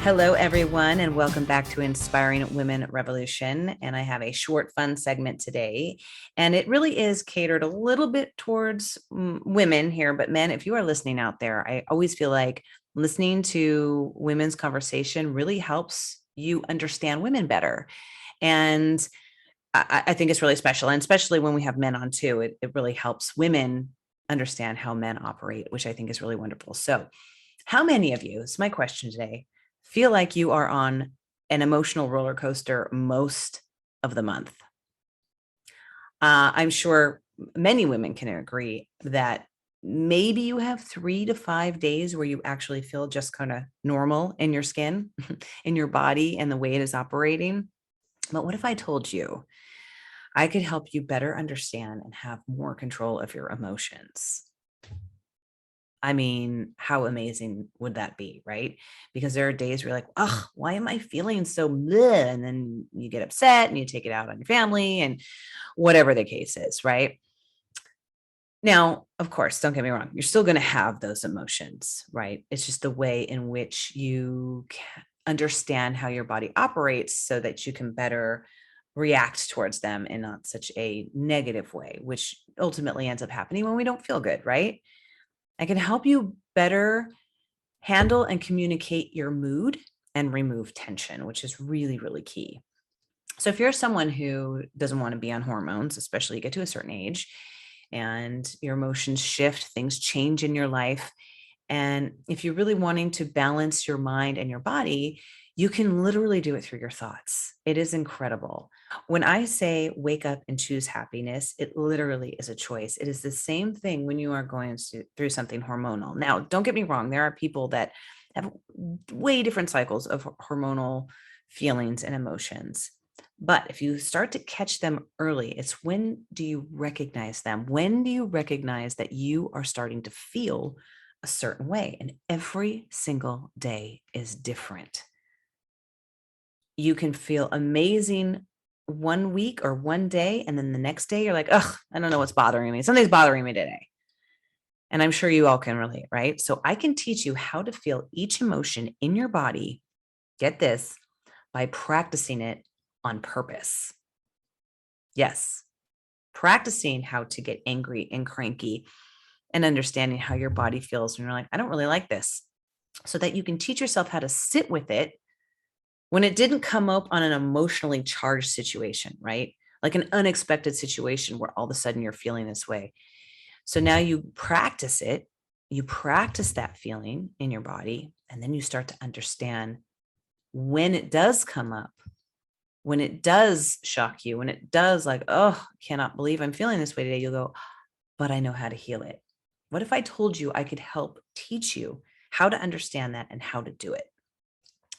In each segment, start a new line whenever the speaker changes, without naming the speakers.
Hello, everyone, and welcome back to Inspiring Women Revolution. And I have a short, fun segment today. And it really is catered a little bit towards women here, but men, if you are listening out there, I always feel like listening to women's conversation really helps you understand women better. And I think it's really special. And especially when we have men on too, it really helps women understand how men operate, which I think is really wonderful. So, how many of you, it's my question today, feel like you are on an emotional roller coaster most of the month? I'm sure many women can agree that maybe you have 3 to 5 days where you actually feel just kind of normal in your skin, in your body, and the way it is operating. But what if I told you I could help you better understand and have more control of your emotions? I mean, how amazing would that be, right? Because there are days where you're like, "Ugh, why am I feeling so bleh?" And then you get upset and you take it out on your family and whatever the case is, right? Now, of course, don't get me wrong, you're still going to have those emotions, right? It's just the way in which you understand how your body operates so that you can better react towards them in not such a negative way, which ultimately ends up happening when we don't feel good, right? I can help you better handle and communicate your mood and remove tension, which is really, really key. So, if you're someone who doesn't want to be on hormones, especially you get to a certain age and your emotions shift, things change in your life. And if you're really wanting to balance your mind and your body, you can literally do it through your thoughts. It is incredible. When I say wake up and choose happiness, it literally is a choice. It is the same thing when you are going through something hormonal. Now, don't get me wrong, there are people that have way different cycles of hormonal feelings and emotions. But if you start to catch them early, it's when do you recognize them? When do you recognize that you are starting to feel a certain way? And every single day is different. You can feel amazing one week or one day, and then the next day you're like, ugh, I don't know what's bothering me. Something's bothering me today. And I'm sure you all can relate, right? So I can teach you how to feel each emotion in your body. Get this, by practicing it on purpose. Yes, practicing how to get angry and cranky and understanding how your body feels when you're like, I don't really like this. So that you can teach yourself how to sit with it when it didn't come up on an emotionally charged situation, right? Like an unexpected situation where all of a sudden you're feeling this way. So now you practice it, you practice that feeling in your body, and then you start to understand when it does come up, when it does shock you, when it does like, oh, I cannot believe I'm feeling this way today, you'll go, but I know how to heal it. What if I told you I could help teach you how to understand that and how to do it?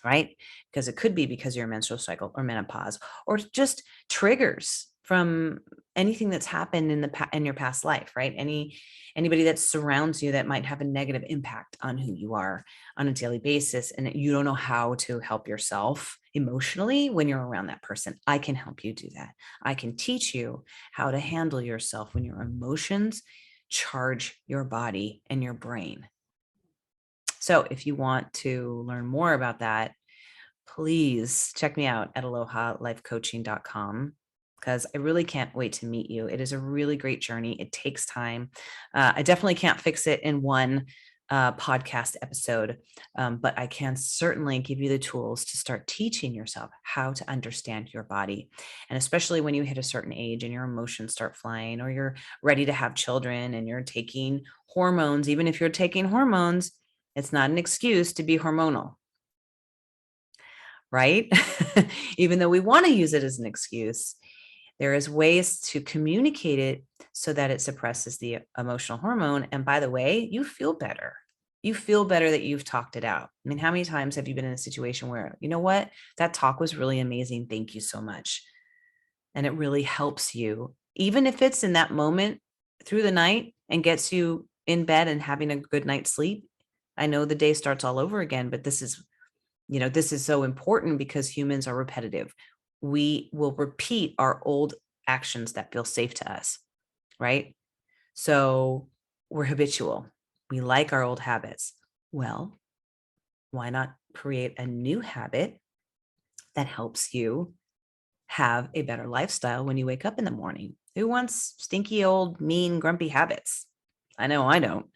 Right? Because it could be because of your menstrual cycle or menopause, or just triggers from anything that's happened in your past life, right? Anybody that surrounds you that might have a negative impact on who you are on a daily basis, and you don't know how to help yourself emotionally when you're around that person. I can help you do that. I can teach you how to handle yourself when your emotions charge your body and your brain. So if you want to learn more about that, please check me out at alohalifecoaching.com because I really can't wait to meet you. It is a really great journey. It takes time. I definitely can't fix it in one podcast episode, but I can certainly give you the tools to start teaching yourself how to understand your body. And especially when you hit a certain age and your emotions start flying, or you're ready to have children and you're taking hormones, even if you're taking hormones, it's not an excuse to be hormonal, right? Even though we want to use it as an excuse, there is ways to communicate it so that it suppresses the emotional hormone. And by the way, you feel better. You feel better that you've talked it out. I mean, how many times have you been in a situation where, you know what, that talk was really amazing. Thank you so much. And it really helps you, even if it's in that moment through the night and gets you in bed and having a good night's sleep. I know the day starts all over again, but this is so important because humans are repetitive. We will repeat our old actions that feel safe to us, right? So we're habitual. We like our old habits. Well, why not create a new habit that helps you have a better lifestyle when you wake up in the morning. Who wants stinky, old, mean, grumpy habits? I know I don't.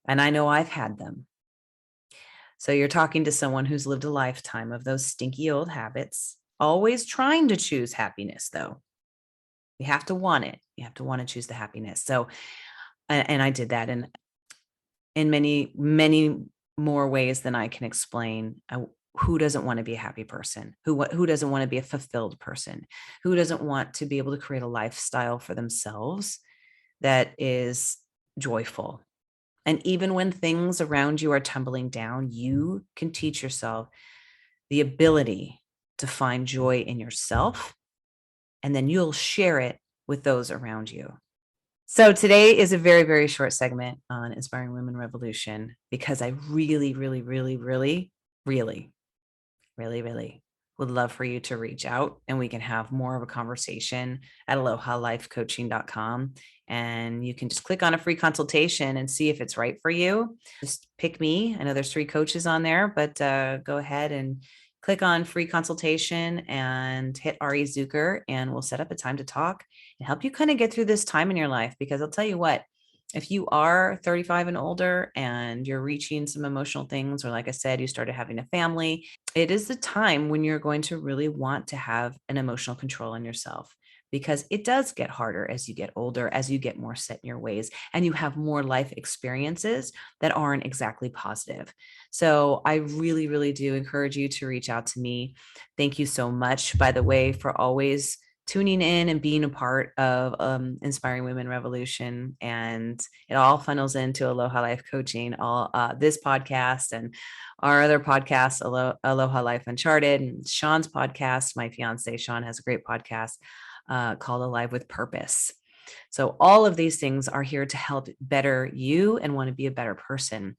And I know I've had them. So you're talking to someone who's lived a lifetime of those stinky old habits, always trying to choose happiness, though. You have to want it. You have to want to choose the happiness. So, and I did that in many, many more ways than I can explain. Who doesn't want to be a happy person? Who doesn't want to be a fulfilled person? Who doesn't want to be able to create a lifestyle for themselves that is joyful? And even when things around you are tumbling down, you can teach yourself the ability to find joy in yourself, and then you'll share it with those around you. So today is a very, very short segment on Inspiring Women Revolution because I really, really, really, really, really, really, really would love for you to reach out and we can have more of a conversation at alohalifecoaching.com. And you can just click on a free consultation and see if it's right for you. Just pick me. I know there's 3 coaches on there, but go ahead and click on free consultation and hit Ari Zucker, and we'll set up a time to talk and help you kind of get through this time in your life. Because I'll tell you what, if you are 35 and older and you're reaching some emotional things, or like I said, you started having a family, it is the time when you're going to really want to have an emotional control on yourself, because it does get harder as you get older, as you get more set in your ways, and you have more life experiences that aren't exactly positive. So I really, really do encourage you to reach out to me. Thank you so much, by the way, for always tuning in and being a part of Inspiring Women Revolution. And it all funnels into Aloha Life Coaching, all this podcast and our other podcasts, Aloha Life Uncharted, and Sean's podcast. My fiance, Sean, has a great podcast called Alive with Purpose. So all of these things are here to help better you and want to be a better person.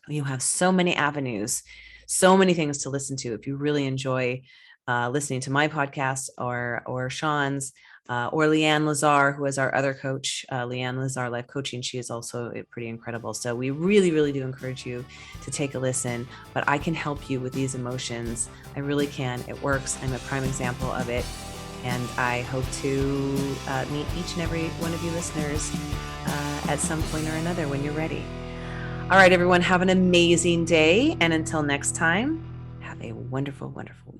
You have so many avenues, so many things to listen to. If you really enjoy listening to my podcast or Sean's, or Leanne Lazar, who is our other coach, Leanne Lazar Life Coaching. She is also pretty incredible. So we really, really do encourage you to take a listen, but I can help you with these emotions. I really can. It works. I'm a prime example of it. And I hope to meet each and every one of you listeners at some point or another when you're ready. All right, everyone, have an amazing day. And until next time, have a wonderful, wonderful week.